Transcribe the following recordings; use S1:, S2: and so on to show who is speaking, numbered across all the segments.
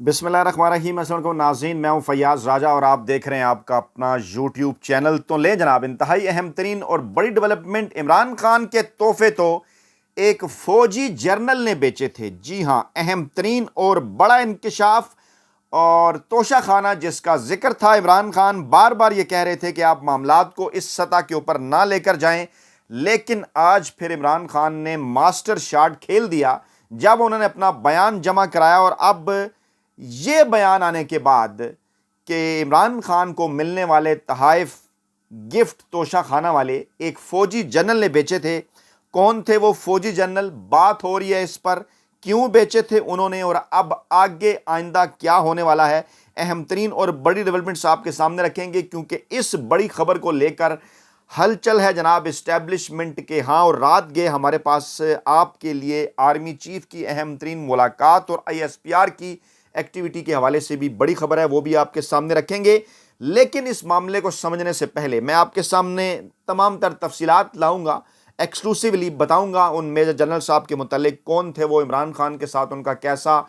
S1: بسم اللہ الرحمن الرحیم۔ السلام علیکم ناظرین، میں ہوں فیاض راجہ اور آپ دیکھ رہے ہیں آپ کا اپنا یوٹیوب چینل۔ تو لیں جناب، انتہائی اہم ترین اور بڑی ڈیولپمنٹ، عمران خان کے تحفے تو ایک فوجی جرنل نے بیچے تھے۔ جی ہاں، اہم ترین اور بڑا انکشاف اور توشہ خانہ جس کا ذکر تھا۔ عمران خان بار بار یہ کہہ رہے تھے کہ آپ معاملات کو اس سطح کے اوپر نہ لے کر جائیں، لیکن آج پھر عمران خان نے ماسٹر شاٹ کھیل دیا جب انہوں نے اپنا بیان جمع کرایا۔ اور اب یہ بیان آنے کے بعد کہ عمران خان کو ملنے والے تحائف گفٹ توشہ خانہ والے ایک فوجی جنرل نے بیچے تھے۔ کون تھے وہ فوجی جنرل؟ بات ہو رہی ہے اس پر، کیوں بیچے تھے انہوں نے، اور اب آگے آئندہ کیا ہونے والا ہے۔ اہم ترین اور بڑی ڈیولپمنٹس آپ کے سامنے رکھیں گے، کیونکہ اس بڑی خبر کو لے کر ہلچل ہے جناب اسٹیبلشمنٹ کے ہاں۔ اور رات گئے ہمارے پاس آپ کے لیے آرمی چیف کی اہم ترین ملاقات اور ISPR کی ایکٹیویٹی کے حوالے سے بھی بڑی خبر ہے، وہ بھی آپ کے سامنے رکھیں گے۔ لیکن اس معاملے کو سمجھنے سے پہلے میں آپ کے سامنے تمام تر تفصیلات لاؤں گا، ایکسکلوسیولی بتاؤں گا ان میجر جنرل صاحب کے متعلق، کون تھے وہ، عمران خان کے ساتھ ان کا کیسا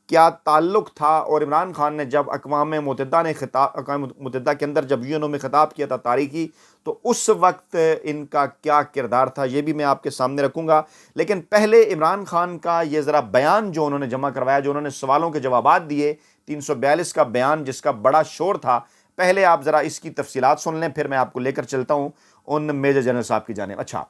S1: کیا تعلق تھا، اور عمران خان نے جب اقوام متحدہ کے اندر جب UN میں خطاب کیا تھا تاریخی، تو اس وقت ان کا کیا کردار تھا، یہ بھی میں آپ کے سامنے رکھوں گا۔ لیکن پہلے عمران خان کا یہ ذرا بیان جو انہوں نے جمع کروایا، جو انہوں نے سوالوں کے جوابات دیے، 342 کا بیان جس کا بڑا شور تھا، پہلے آپ ذرا اس کی تفصیلات سن لیں، پھر میں آپ کو لے کر چلتا ہوں ان میجر جنرل صاحب کی جانب۔ اچھا،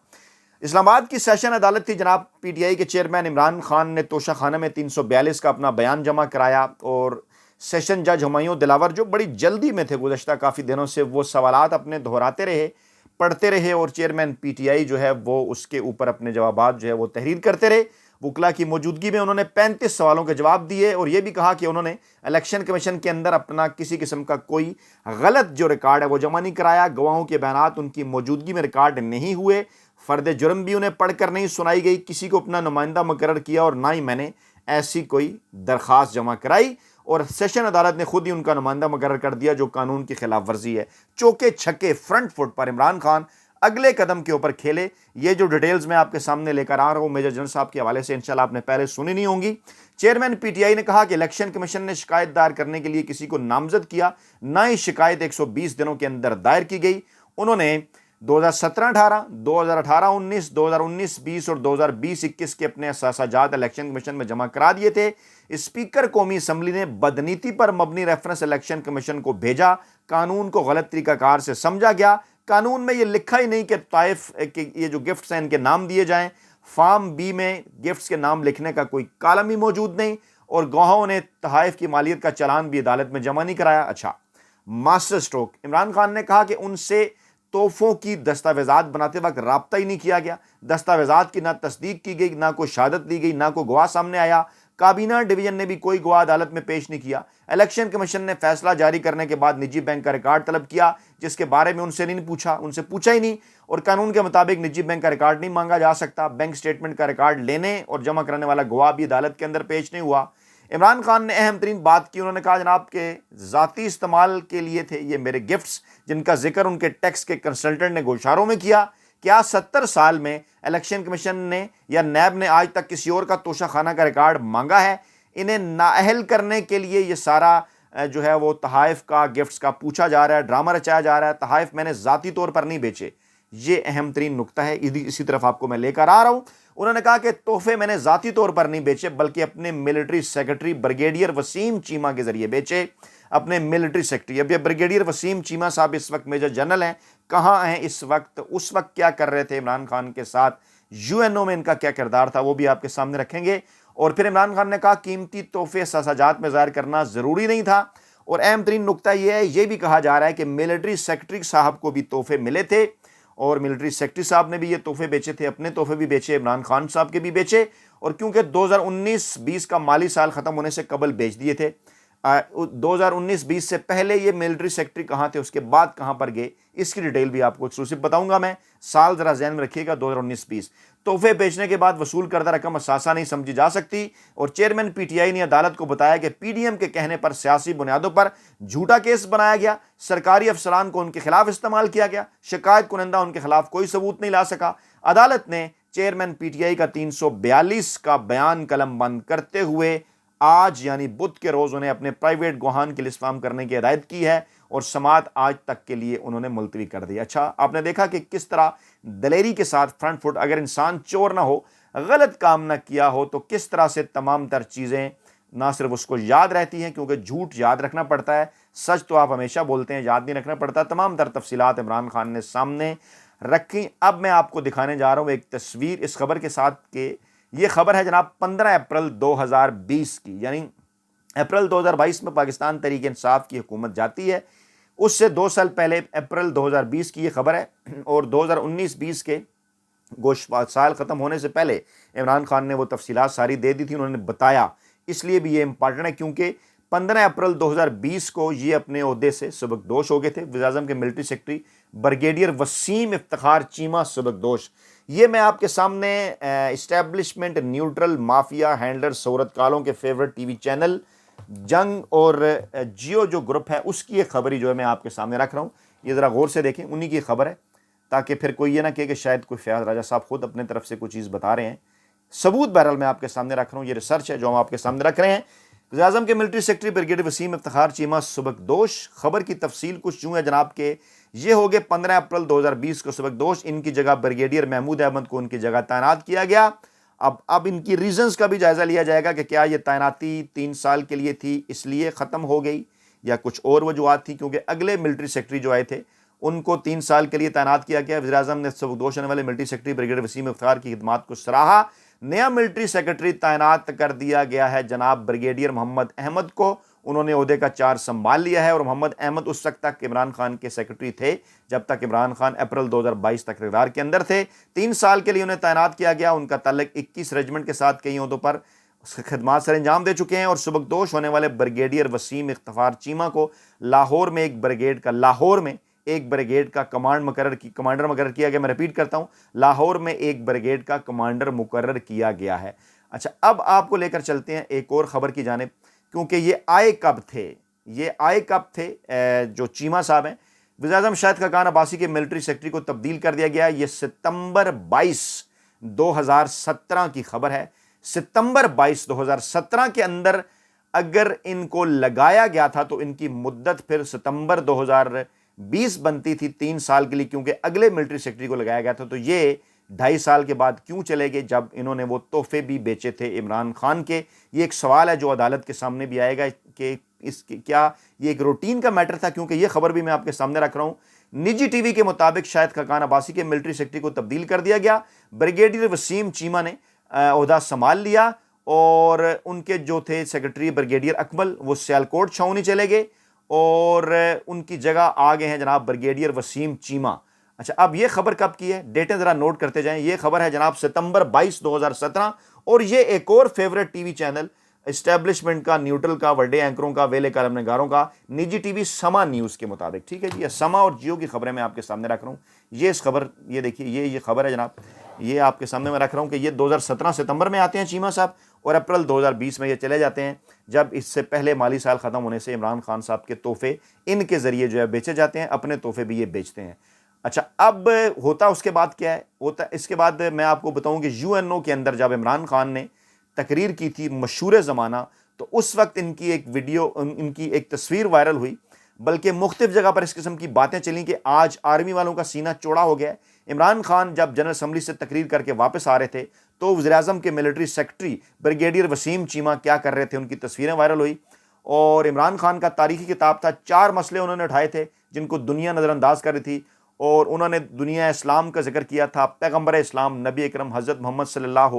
S1: اسلام آباد کی سیشن عدالت تھی جناب، PTI کے چیئرمین عمران خان نے توشہ خانہ میں 342 کا اپنا بیان جمع کرایا، اور سیشن جج ہمایوں دلاور جو بڑی جلدی میں تھے گزشتہ کافی دنوں سے، وہ سوالات اپنے دہراتے رہے، پڑھتے رہے، اور چیئرمین PTI جو ہے وہ اس کے اوپر اپنے جوابات جو ہے وہ تحریر کرتے رہے۔ وکلا کی موجودگی میں انہوں نے 35 سوالوں کے جواب دیے، اور یہ بھی کہا کہ انہوں نے الیکشن کمیشن کے اندر اپنا کسی قسم کا کوئی غلط جو ریکارڈ ہے وہ جمع نہیں کرایا، گواہوں کے بیانات ان کی موجودگی میں ریکارڈ نہیں ہوئے، فرد جرم بھی انہیں پڑھ کر نہیں سنائی گئی، کسی کو اپنا نمائندہ مقرر کیا، اور نہ ہی میں نے ایسی کوئی درخواست جمع کرائی، اور سیشن عدالت نے خود ہی ان کا نمائندہ مقرر کر دیا، جو قانون کی خلاف ورزی ہے۔ چوکے چھکے فرنٹ فٹ پر عمران خان اگلے قدم کے اوپر کھیلے۔ یہ جو ڈیٹیلز میں آپ کے سامنے لے کر آ رہا ہوں میجر جنرل صاحب کے حوالے سے، انشاءاللہ آپ نے پہلے سنی نہیں ہوں گی۔ چیئرمین PTI نے کہا کہ الیکشن کمیشن نے شکایت دائر کرنے کے لیے کسی کو نامزد کیا، نہ ہی شکایت 120 دنوں کے اندر دائر کی گئی۔ انہوں نے 2017-18، 2018-19، 2019-20 اور 2020-21 کے اپنے احساسات الیکشن کمیشن میں جمع کرا دیے تھے۔ اسپیکر قومی اسمبلی نے بدنیتی پر مبنی ریفرنس الیکشن کمیشن کو بھیجا، قانون کو غلط طریقہ کار سے سمجھا گیا، قانون میں یہ لکھا ہی نہیں کہ طائف کہ یہ جو گفٹس ہیں ان کے نام دیے جائیں، فارم B میں گفٹس کے نام لکھنے کا کوئی کالم ہی موجود نہیں، اور گواہوں نے تحائف کی مالیت کا چلان بھی عدالت میں جمع نہیں کرایا۔ اچھا، ماسٹر سٹروک، عمران خان نے کہا کہ ان سے تحفوں کی دستاویزات بناتے وقت رابطہ ہی نہیں کیا گیا، دستاویزات کی نہ تصدیق کی گئی، نہ کوئی شہادت دی گئی، نہ کوئی گواہ سامنے آیا، کابینہ ڈویژن نے بھی کوئی گواہ عدالت میں پیش نہیں کیا۔ الیکشن کمیشن نے فیصلہ جاری کرنے کے بعد نجی بینک کا ریکارڈ طلب کیا، جس کے بارے میں ان سے پوچھا ہی نہیں، اور قانون کے مطابق نجی بینک کا ریکارڈ نہیں مانگا جا سکتا۔ بینک سٹیٹمنٹ کا ریکارڈ لینے اور جمع کرنے والا گواہ بھی عدالت کے اندر پیش نہیں ہوا۔ عمران خان نے اہم ترین بات کی، انہوں نے کہا جناب کہ ذاتی استعمال کے لیے تھے یہ میرے گفٹس، جن کا ذکر ان کے ٹیکس کے کنسلٹنٹ نے گوشاروں میں کیا۔ کیا 70 سال میں الیکشن کمیشن نے یا نیب نے آج تک کسی اور کا توشہ خانہ کا ریکارڈ مانگا ہے؟ انہیں نااہل کرنے کے لیے یہ سارا جو ہے وہ تحائف کا، گفٹس کا پوچھا جا رہا ہے، ڈرامہ رچایا جا رہا ہے۔ تحائف میں نے ذاتی طور پر نہیں بیچے، یہ اہم ترین نقطہ ہے، اسی طرف آپ کو میں لے کر آ رہا ہوں۔ انہوں نے کہا کہ تحفے میں نے ذاتی طور پر نہیں بیچے، بلکہ اپنے military secretary brigadier Waseem Cheema کے ذریعے بیچے۔ اپنے ملٹری سیکرٹری، اب یہ بریگیڈیئر وسیم چیمہ صاحب اس وقت میجر جنرل ہیں، کہاں ہیں اس وقت، اس وقت کیا کر رہے تھے عمران خان کے ساتھ، UNO میں ان کا کیا کردار تھا، وہ بھی آپ کے سامنے رکھیں گے۔ اور پھر عمران خان نے کہا قیمتی تحفے احساسات میں ظاہر کرنا ضروری نہیں تھا، اور اہم ترین نقطہ یہ ہے، یہ بھی کہا جا رہا ہے کہ ملٹری سیکرٹری صاحب کو بھی تحفے ملے تھے، اور ملٹری سیکرٹری صاحب نے بھی یہ تحفے بیچے تھے، اپنے تحفے بھی بیچے، عمران خان صاحب کے بھی بیچے، اور کیونکہ 2019-20 کا مالی سال ختم ہونے سے قبل بیچ دیے تھے۔ 2019-20 سے پہلے یہ ملٹری سیکرٹری کہاں تھے، اس کے بعد کہاں پر گئے، اس کی ڈیٹیل بھی آپ کو ایکسکلوسیو بتاؤں گا میں، سال ذرا ذہن میں رکھیے گا 2019-20۔ تحفے بیچنے کے بعد وصول کردہ رقم اثاثہ نہیں سمجھی جا سکتی، اور چیئرمین PTI نے عدالت کو بتایا کہ PDM کے کہنے پر سیاسی بنیادوں پر جھوٹا کیس بنایا گیا، سرکاری افسران کو ان کے خلاف استعمال کیا گیا، شکایت کنندہ ان کے خلاف کوئی ثبوت نہیں لا سکا۔ عدالت نے چیئرمین PTI کا 342 کا بیان قلم بند کرتے ہوئے آج یعنی بدھ کے روز انہیں اپنے پرائیویٹ گوہان کے لیے فراہم کرنے کی ہدایت کی ہے اور سماعت آج تک کے لیے انہوں نے ملتوی کر دی۔ اچھا، آپ نے دیکھا کہ کس طرح دلیری کے ساتھ فرنٹ فٹ، اگر انسان چور نہ ہو، غلط کام نہ کیا ہو، تو کس طرح سے تمام تر چیزیں نہ صرف اس کو یاد رہتی ہیں، کیونکہ جھوٹ یاد رکھنا پڑتا ہے، سچ تو آپ ہمیشہ بولتے ہیں، یاد نہیں رکھنا پڑتا۔ تمام تر تفصیلات عمران خان نے سامنے رکھی۔ اب میں آپ کو دکھانے جا رہا ہوں ایک تصویر اس خبر کے ساتھ کہ یہ خبر ہے جناب 15 اپریل 2020 کی، یعنی اپریل 2022 میں پاکستان تحریک انصاف کی حکومت جاتی ہے، اس سے 2 سال پہلے اپریل 2020 کی یہ خبر ہے، اور 2019-20 کے گوشت سال ختم ہونے سے پہلے عمران خان نے وہ تفصیلات ساری دے دی تھی، انہوں نے بتایا۔ اس لیے بھی یہ امپارٹنٹ ہے کیونکہ 15 اپریل 2020 کو یہ اپنے عہدے سے سبکدوش ہو گئے تھے، وزیر اعظم کے military secretary brigadier Waseem Iftikhar Cheema سبکدوش۔ یہ میں آپ کے سامنے اسٹیبلشمنٹ نیوٹرل مافیا ہینڈلر صورت کالوں کے فیورٹ ٹی وی چینل جنگ اور جیو جو گروپ ہے اس کی ایک خبری جو ہے میں آپ کے سامنے رکھ رہا ہوں، یہ ذرا غور سے دیکھیں، انہی کی خبر ہے، تاکہ پھر کوئی یہ نہ کہے کہ شاید کوئی فیاض راجہ صاحب خود اپنے طرف سے کوئی چیز بتا رہے ہیں۔ ثبوت بہرحال میں آپ کے سامنے رکھ رہا ہوں، یہ ریسرچ ہے جو ہم آپ کے سامنے رکھ رہے ہیں۔ وزیر اعظم کے military secretary brigadier Waseem Iftikhar Cheema سبکدوش، خبر کی تفصیل کچھ یوں ہے جناب کہ یہ ہو گئے 15 اپریل 2020 کو سبکدوش، ان کی جگہ بریگیڈیئر محمود احمد کو ان کی جگہ تعینات کیا گیا۔ اب ان کی ریزنز کا بھی جائزہ لیا جائے گا کہ کیا یہ تعیناتی 3 سال کے لیے تھی اس لیے ختم ہو گئی یا کچھ اور وجوہات تھی، کیونکہ اگلے ملٹری سیکرٹری جو آئے تھے ان کو 3 سال کے لیے تعینات کیا گیا۔ وزیر اعظم نے سبکدوش ہونے والے military secretary brigadier Waseem Iftikhar کی خدمات کو سراہا۔ نیا ملٹری سیکرٹری تعینات کر دیا گیا ہے جناب بریگیڈیئر محمد احمد کو، انہوں نے عہدے کا چارج سنبھال لیا ہے، اور محمد احمد اس وقت تک عمران خان کے سیکرٹری تھے جب تک عمران خان اپریل 2022 تک اقتدار کے اندر تھے۔ 3 سال کے لیے انہیں تعینات کیا گیا، ان کا تعلق 21 ریجمنٹ کے ساتھ کئی عہدوں پر خدمات سر انجام دے چکے ہیں، اور سبکدوش ہونے والے بریگیڈیئر وسیم افتخار چیمہ کو لاہور میں ایک بریگیڈ کا کمانڈر مقرر کیا گیا۔ میں ریپیٹ کرتا ہوں، لاہور میں ایک بریگیڈ کا کمانڈر مقرر کیا گیا ہے۔ اچھا، اب آپ کو لے کر چلتے ہیں ایک اور خبر کی جانب، کیونکہ یہ آئے کب تھے جو چیمہ صاحب ہیں۔ وزیر اعظم شاہد خاقان عباسی کے ملٹری سیکرٹری کو تبدیل کر دیا گیا، یہ ستمبر 22 2017 کی خبر ہے۔ ستمبر 22 2017 کے اندر اگر ان کو لگایا گیا تھا تو ان کی مدت پھر ستمبر 2020 بنتی تھی 3 سال کے لیے، کیونکہ اگلے ملٹری سیکرٹری کو لگایا گیا تھا، تو یہ 2.5 سال کے بعد کیوں چلے گئے جب انہوں نے وہ تحفے بھی بیچے تھے عمران خان کے؟ یہ ایک سوال ہے جو عدالت کے سامنے بھی آئے گا کہ کیا یہ ایک روٹین کا میٹر تھا، کیونکہ یہ خبر بھی میں آپ کے سامنے رکھ رہا ہوں۔ نجی ٹی وی کے مطابق شاہد خاقان عباسی کے ملٹری سیکرٹری کو تبدیل کر دیا گیا، بریگیڈیئر وسیم چیمہ نے عہدہ سنبھال لیا، اور ان کے جو تھے سیکرٹری بریگیڈیئر اکمل وہ سیالکوٹ چھاؤنی چلے گئے، اور ان کی جگہ آ گئے ہیں جناب بریگیڈیئر وسیم چیمہ۔ اچھا، اب یہ خبر کب کی ہے، ڈیٹیں ذرا نوٹ کرتے جائیں۔ یہ خبر ہے جناب ستمبر 22 2017، اور یہ ایک اور favourite T V channel establishment کا، نیوٹرل کا، ورڈے اینکروں کا، ویلے کالم نگاروں کا، نجی ٹی وی سما نیوز کے مطابق، ٹھیک ہے جی، یہ سما اور جیو کی خبریں میں آپ کے سامنے رکھ رہا ہوں۔ یہ دیکھیے، یہ خبر ہے جناب، یہ آپ کے سامنے میں رکھ رہا ہوں کہ یہ 2017 ستمبر میں آتے ہیں چیمہ صاحب، اور اپریل 2020 میں یہ چلے جاتے ہیں، جب اس سے پہلے مالی سال ختم ہونے سے عمران خان صاحب کے تحفے ان کے ذریعے جو ہے بیچے جاتے ہیں، اپنے تحفے بھی یہ بیچتے ہیں۔ اچھا، اب ہوتا اس کے بعد کیا ہے؟ اس کے بعد میں آپ کو بتاؤں کہ UNO کے اندر جب عمران خان نے تقریر کی تھی مشہور زمانہ، تو اس وقت ان کی ایک تصویر وائرل ہوئی، بلکہ مختلف جگہ پر اس قسم کی باتیں چلیں کہ آج آرمی والوں کا سینہ چوڑا ہو گیا ہے۔ عمران خان جب جنرل اسمبلی سے تقریر کر کے واپس آ رہے تھے تو وزیر اعظم کے military secretary brigadier Waseem Cheema کیا کر رہے تھے، ان کی تصویریں وائرل ہوئی، اور عمران خان کا تاریخی کتاب تھا، 4 مسئلے انہوں نے اٹھائے تھے جن کو دنیا نظر انداز کر رہی تھی، اور انہوں نے دنیا اسلام کا ذکر کیا تھا، پیغمبر اسلام نبی اکرم حضرت محمد صلی اللہ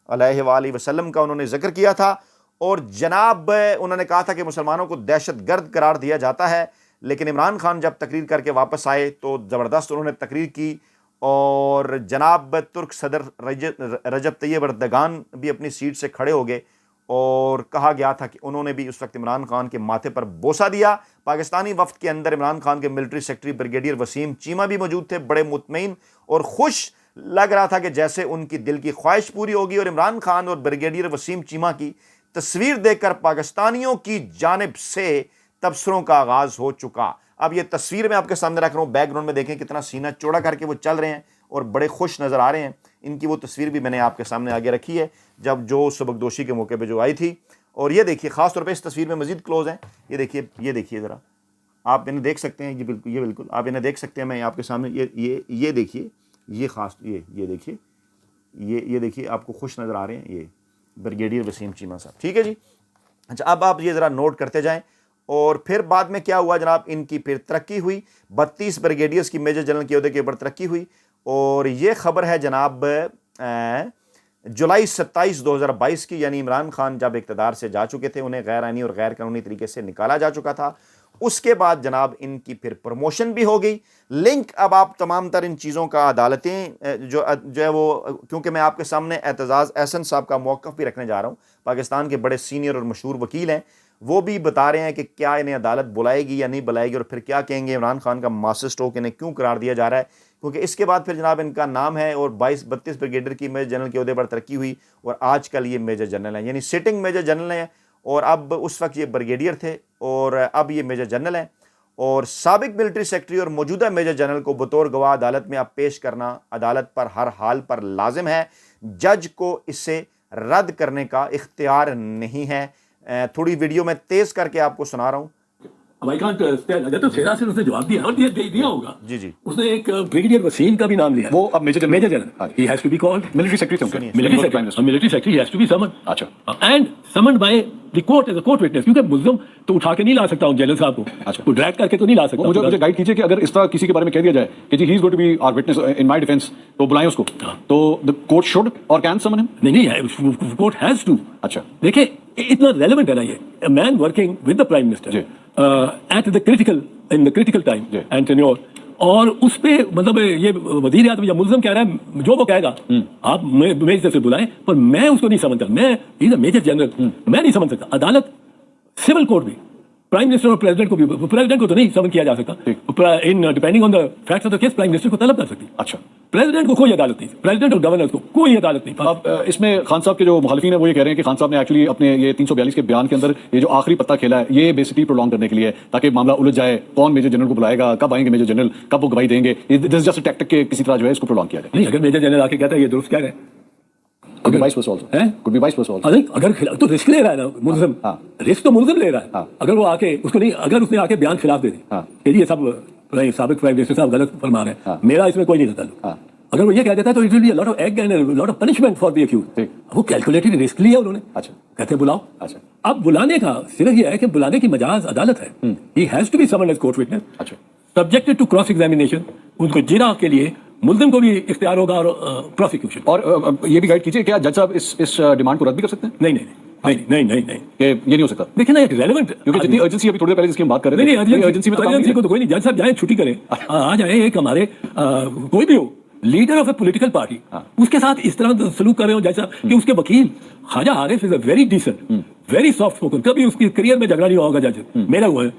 S1: علیہ وآلہ وسلم کا انہوں نے ذکر کیا تھا، اور جناب انہوں نے کہا تھا کہ مسلمانوں کو دہشت گرد قرار دیا جاتا ہے۔ لیکن عمران خان جب تقریر کر کے واپس آئے تو زبردست انہوں نے تقریر کی، اور جناب ترک صدر رجب طیب اردگان بھی اپنی سیٹ سے کھڑے ہو گئے، اور کہا گیا تھا کہ انہوں نے بھی اس وقت عمران خان کے ماتھے پر بوسہ دیا۔ پاکستانی وفد کے اندر عمران خان کے military secretary brigadier Waseem Cheema بھی موجود تھے، بڑے مطمئن اور خوش لگ رہا تھا کہ جیسے ان کی دل کی خواہش پوری ہوگی، اور عمران خان اور بریگیڈیئر وسیم چیمہ کی تصویر دیکھ کر پاکستانیوں کی جانب سے تبصروں کا آغاز ہو چکا۔ اب یہ تصویر میں آپ کے سامنے رکھ رہا ہوں، بیک گراؤنڈ میں دیکھیں کتنا سینہ چوڑا کر کے وہ چل رہے ہیں اور بڑے خوش نظر آ رہے ہیں۔ ان کی وہ تصویر بھی میں نے آپ کے سامنے آگے رکھی ہے جب جو سبکدوشی کے موقع پہ جو آئی تھی، اور یہ دیکھیے خاص طور پہ اس تصویر میں مزید کلوز ہیں، یہ دیکھیے ذرا، آپ انہیں دیکھ سکتے ہیں، یہ بالکل آپ انہیں دیکھ سکتے ہیں، میں آپ کے سامنے یہ دیکھیے، یہ خاص یہ دیکھیے، یہ دیکھیے آپ کو خوش نظر آ رہے ہیں، یہ بریگیڈیئر وسیم چیمہ صاحب، ٹھیک ہے جی۔ اچھا اب آپ یہ ذرا نوٹ کرتے جائیں، اور پھر بعد میں کیا ہوا جناب، ان کی پھر ترقی ہوئی، 32 بریگیڈیئرز کی میجر جنرل کے عہدے کے اوپر ترقی ہوئی، اور یہ خبر ہے جناب جولائی 27 2022 کی، یعنی عمران خان جب اقتدار سے جا چکے تھے، انہیں غیر آئینی اور غیر قانونی طریقے سے نکالا جا چکا تھا، اس کے بعد جناب ان کی پھر پروموشن بھی ہو گئی۔ لنک اب آپ تمام تر ان چیزوں کا عدالتیں جو ہے وہ، کیونکہ میں آپ کے سامنے اعتزاز احسن صاحب کا موقف بھی رکھنے جا رہا ہوں، پاکستان کے بڑے سینئر اور مشہور وکیل ہیں، وہ بھی بتا رہے ہیں کہ کیا انہیں عدالت بلائے گی یا نہیں بلائے گی، اور پھر کیا کہیں گے عمران خان کا ماسٹر اسٹروک انہیں کیوں قرار دیا جا رہا ہے، کیونکہ اس کے بعد پھر جناب ان کا نام ہے، اور 32 بریگیڈیئر کی میجر جنرل کے عہدے پر ترقی ہوئی، اور آج کل یہ میجر جنرل ہیں، یعنی سٹنگ میجر جنرل ہیں، اور اب اس وقت یہ بریگیڈیئر تھے اور اب یہ میجر جنرل ہیں، اور سابق ملٹری سیکرٹری اور موجودہ میجر جنرل کو بطور گواہ عدالت میں اب پیش کرنا عدالت پر ہر حال پر لازم ہے، جج کو اس سے رد کرنے کا اختیار نہیں ہے۔ تھوڑی ویڈیو میں تیز کر کے آپ کو سنا رہا ہوں۔
S2: تو شیرا سے اس نے جواب دیا اور دیا ہوگا،
S1: جی
S2: اس نے ایک بریگیڈیئر وسیم کا بھی نام لیا،
S3: وہ اب major
S2: general he has to be called
S3: military secretary
S2: military secretary he has to be summoned
S3: اچھا
S2: and summoned by the court as a court witness، کیونکہ ملزم تو اٹھا کے نہیں لا سکتا ہوں جنرل صاحب کو ڈریگ کر کے تو نہیں لا سکتا۔
S3: مجھے گائیڈ کیجیے کہ اگر اس طرح کسی کے بارے میں کہہ دیا جائے کہ جی he is going to be our witness in my defence, تو بلائیں اس کو، تو the court should اور can summon him؟
S2: نہیں court has to۔
S3: اچھا
S2: دیکھیں اتنا ریلیونٹ ہے نا یہ man working with the prime minister at the critical time and tenure, اور اس پہ مطلب یہ وزیر اعظم یا ملزم کہہ رہا ہے جو وہ کہے گا آپ میری طرف سے بلائیں، پر میں اس کو نہیں سمجھ سکتا، میں میجر جنرل میں نہیں سمجھ سکتا۔ عدالت سول کورٹ بھی پرائم منسٹر اور پریزیڈنٹ کو بھی، پریزیڈنٹ کو تو نہیں سمن کیا جا سکتا، depending on the facts of the case prime minister کو طلب کر سکتی۔
S3: اچھا
S2: پریزیڈنٹ کو کوئی عدالت نہیں، پریزیڈنٹ اور گورنر کو کوئی عدالت نہیں۔
S3: اب اس میں خان صاحب کے جو مخالفین ہیں وہ یہ کہہ رہے ہیں کہ خان صاحب نے ایکچولی اپنے یہ 342 کے بیان کے اندر یہ جو آخری پتہ کھیلا ہے یہ بیسکلی پرولونگ کرنے کے لیے ہے، تاکہ معاملہ الجھ جائے، کون میجر جنرل کو بلائے گا، کب آئیں گے میجر جنرل، کب وہ گواہی دیں گے، دس از جسٹ ٹیکٹک کے کسی طرح جو ہے اس کو پرولونگ کیا جائے۔
S2: نہیں اگر میجر جنرل آ کے کہتا ہے یہ درست کہہ رہے ہیں، اگر تو رسک لے رہا ہے نا ملزم، رسک تو ملزم لے رہا ہے۔ اگر وہ آ کے اس کو نہیں، اگر اس نے آ کے بیان خلاف دے دی کہ یہ سب سابق پرائم منسٹر صاحب غلط فرما رہے ہیں، میرا اس میں کوئی نہیں تعلق، اگر وہ یہ کہہ دیتا ہے تو it will be a lot of egg and a lot of punishment for the accused. وہ کیلکولیٹڈ رسک لیا انہوں نے، کہتے ہیں بلاؤ۔ اب بلانے کا صرف یہ ہے کہ بلانے کی مجاز عدالت ہے، he has to be summoned as court witness subjected to cross examination, ان کو جرا کے لیے ملزم کو بھی اختیار ہوگا اور پروسیکیوشن۔
S3: اور یہ بھی گائیڈ کیجیے کیا جج صاحب اس ڈیمانڈ کو رد بھی کر سکتے ہیں؟
S2: نہیں
S3: کہ یہ نہیں ہو سکتا،
S2: دیکھیں نا ایک ریلیونٹ،
S3: کیونکہ جتنی ارجنسی ابھی تھوڑی دیر پہلے جس کی ہم بات کر رہے تھے،
S2: ایمرجنسی کو تو کوئی نہیں، جج صاحب جائیں چھٹی کریں، آ جائیں، ایک ہمارے کوئی بھی ہو leader of a political party اس کے ساتھ اس طرح سلوک کر رہے ہو جج صاحب کہ اس کے وکیل Khawaja Arif is a very decent very soft spoken, کبھی اس کی کریئر میں جھگڑا نہیں ہوگا جج، میرا ہوا ہے۔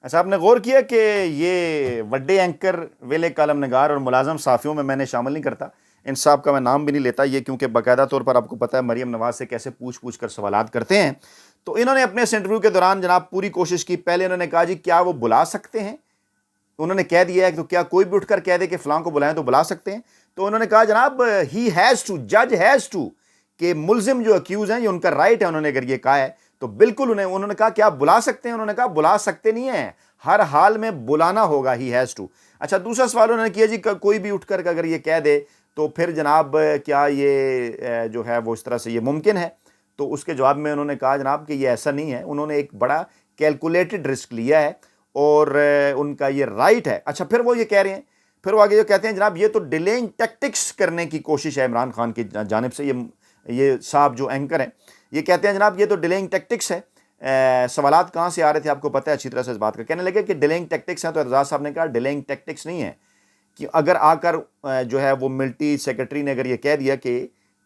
S1: اچھا آپ نے غور کیا کہ یہ وڈے اینکر ویلے کالم نگار اور ملازم صحافیوں میں نے شامل نہیں کرتا، ان صاحب کا میں نام بھی نہیں لیتا، یہ کیونکہ باقاعدہ طور پر آپ کو پتہ ہے مریم نواز سے کیسے پوچھ کر سوالات کرتے ہیں، تو انہوں نے اپنے اس انٹرویو کے دوران جناب پوری کوشش کی۔ پہلے انہوں نے کہا جی کیا وہ بلا سکتے ہیں، انہوں نے کہہ دیا ہے تو کیا کوئی بھی اٹھ کر کہہ دے کہ فلاں کو بلائیں تو بلا سکتے ہیں، تو انہوں نے کہا جناب ہی ہیز ٹو، جج ہیز ٹو، کہ ملزم جو اکیوز ہیں یہ ان کا رائٹ ہے، انہوں نے اگر یہ کہا ہے تو بالکل انہوں نے کہا کیا آپ بلا سکتے ہیں، انہوں نے کہا بلا سکتے نہیں ہیں، ہر حال میں بلانا ہوگا، ہی ہیز ٹو۔ اچھا دوسرا سوال انہوں نے کیا جی کوئی بھی اٹھ کر اگر یہ کہہ دے تو پھر جناب کیا یہ جو ہے وہ اس طرح سے یہ ممکن ہے، تو اس کے جواب میں انہوں نے کہا جناب کہ یہ ایسا نہیں ہے، انہوں نے ایک بڑا کیلکولیٹڈ رسک لیا ہے اور ان کا یہ رائٹ ہے۔ اچھا پھر وہ یہ کہہ رہے ہیں، پھر وہ آگے جو کہتے ہیں جناب یہ تو ڈیلینگ ٹیکٹکس کرنے کی کوشش ہے عمران خان کی جانب سے، یہ صاحب جو اینکر ہیں یہ کہتے ہیں جناب یہ تو ڈیلینگ ٹیکٹکس ہے۔ سوالات کہاں سے آ رہے تھے آپ کو پتہ ہے اچھی طرح سے اس بات کا، کہنے لگے کہ ڈیلینگ ٹیکٹکس ہیں، تو اعتزاز صاحب نے کہا ڈیلینگ ٹیکٹکس نہیں ہے، کہ اگر آ کر جو ہے وہ ملٹری سیکرٹری نے اگر یہ کہہ دیا کہ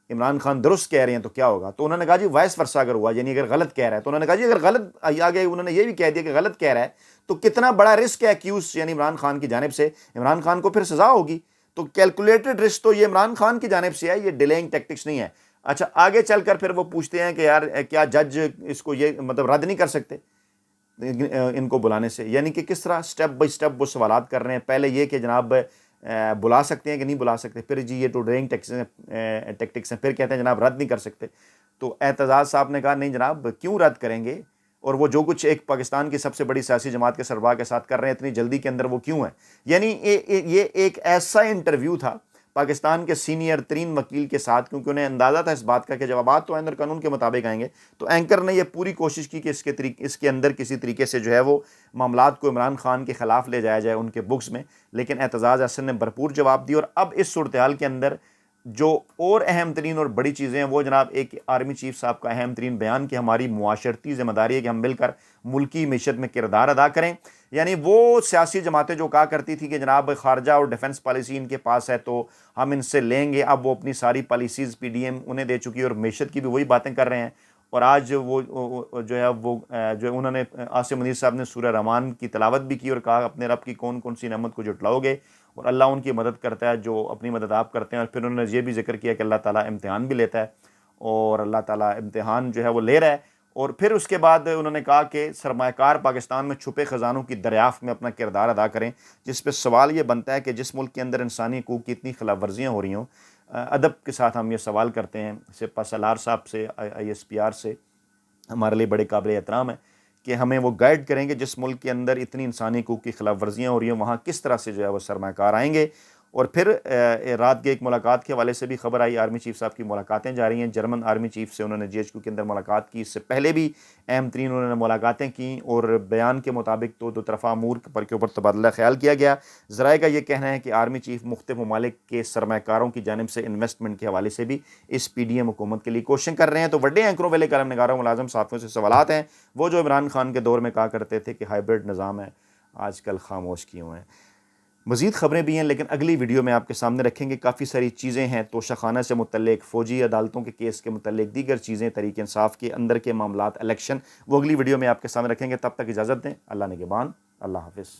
S1: عمران خان درست کہہ رہے ہیں تو کیا ہوگا، تو انہوں نے کہا جی وائس ورسا اگر ہوا، یعنی اگر غلط کہہ رہا ہے، تو انہوں نے کہا جی اگر غلط آگے انہوں نے یہ بھی کہہ دیا کہ غلط کہہ رہا ہے تو کتنا بڑا رسک ہے اکیوز یعنی عمران خان کی جانب سے، عمران خان کو پھر سزا ہوگی، تو کیلکولیٹڈ رسک تو یہ عمران خان کی جانب سے ہے، یہ ڈیلینگ ٹیکٹکس نہیں ہے۔ اچھا آگے چل کر پھر وہ پوچھتے ہیں کہ یار کیا جج اس کو یہ مطلب رد نہیں کر سکتے ان کو بلانے سے، یعنی کہ کس طرح سٹیپ بائی سٹیپ وہ سوالات کر رہے ہیں، پہلے یہ کہ جناب بلا سکتے ہیں کہ نہیں بلا سکتے، پھر جی یہ تو ڈیلینگ ٹیکٹکس ہیں، پھر کہتے ہیں جناب رد نہیں کر سکتے، تو اعتزاز صاحب نے کہا نہیں جناب کیوں رد کریں گے، اور وہ جو کچھ ایک پاکستان کی سب سے بڑی سیاسی جماعت کے سربراہ کے ساتھ کر رہے ہیں اتنی جلدی کے اندر وہ کیوں ہیں. یعنی یہ ایک ایسا انٹرویو تھا پاکستان کے سینئر ترین وکیل کے ساتھ، کیونکہ انہیں اندازہ تھا اس بات کا کہ جوابات تو آئندہ قانون کے مطابق آئیں گے. تو اینکر نے یہ پوری کوشش کی کہ اس کے اندر کسی طریقے سے جو ہے وہ معاملات کو عمران خان کے خلاف لے جایا جائے ان کے بکس میں، لیکن اعتزاز احسن نے بھرپور جواب دی. اور اب اس صورتحال کے اندر جو اور اہم ترین اور بڑی چیزیں ہیں وہ جناب ایک آرمی چیف صاحب کا اہم ترین بیان کہ ہماری معاشرتی ذمہ داری ہے کہ ہم مل کر ملکی معیشت میں کردار ادا کریں. یعنی وہ سیاسی جماعتیں جو کہا کرتی تھی کہ جناب خارجہ اور ڈیفنس پالیسی ان کے پاس ہے تو ہم ان سے لیں گے، اب وہ اپنی ساری پالیسیز پی ڈی ایم انہیں دے چکی ہے اور معیشت کی بھی وہی باتیں کر رہے ہیں. اور آج وہ جو ہے وہ جو انہوں نے عاصم منیر صاحب نے سورہ رحمان کی تلاوت بھی کی اور کہا اپنے رب کی کون کون سی نعمت کو جھٹلاؤ گے، اور اللہ ان کی مدد کرتا ہے جو اپنی مدد آپ کرتے ہیں. اور پھر انہوں نے یہ بھی ذکر کیا کہ اللہ تعالیٰ امتحان بھی لیتا ہے اور اللہ تعالیٰ امتحان جو ہے وہ لے رہا ہے. اور پھر اس کے بعد انہوں نے کہا کہ سرمایہ کار پاکستان میں چھپے خزانوں کی دریافت میں اپنا کردار ادا کریں، جس پہ سوال یہ بنتا ہے کہ جس ملک کے اندر انسانی حقوق کی اتنی خلاف ورزیاں ہو رہی ہوں. ادب کے ساتھ ہم یہ سوال کرتے ہیں سپہ سالار صاحب سے، آئی ایس پی آر سے، ہمارے لیے بڑے قابل احترام ہے کہ ہمیں وہ گائیڈ کریں کہ جس ملک کے اندر اتنی انسانی حقوق کی خلاف ورزیاں ہو رہی ہیں وہاں کس طرح سے جو ہے وہ سرمایہ کار آئیں گے. اور پھر رات کے ایک ملاقات کے حوالے سے بھی خبر آئی، آرمی چیف صاحب کی ملاقاتیں جاری ہیں. جرمن آرمی چیف سے انہوں نے جی ایچ کیو کے اندر ملاقات کی، اس سے پہلے بھی اہم ترین انہوں نے ملاقاتیں کیں اور بیان کے مطابق تو دو طرفہ امور کے اوپر تبادلہ خیال کیا گیا. ذرائع کا یہ کہنا ہے کہ آرمی چیف مختلف ممالک کے سرمایہ کاروں کی جانب سے انویسٹمنٹ کے حوالے سے بھی اس پی ڈی ایم حکومت کے لیے کوششیں کر رہے ہیں. تو بڑے اینکروں والے کالم نگاروں ملازم صحافیوں سے سوالات ہیں وہ جو عمران خان کے دور میں کہا کرتے تھے کہ ہائیبرڈ نظام ہے، آج کل خاموش کیوں ہیں. مزید خبریں بھی ہیں لیکن اگلی ویڈیو میں آپ کے سامنے رکھیں گے. کافی ساری چیزیں ہیں توشہ خانہ سے متعلق، فوجی عدالتوں کے کیس کے متعلق، دیگر چیزیں، تحریک انصاف کے اندر کے معاملات، الیکشن، وہ اگلی ویڈیو میں آپ کے سامنے رکھیں گے. تب تک اجازت دیں. اللہ نگہبان. اللہ حافظ.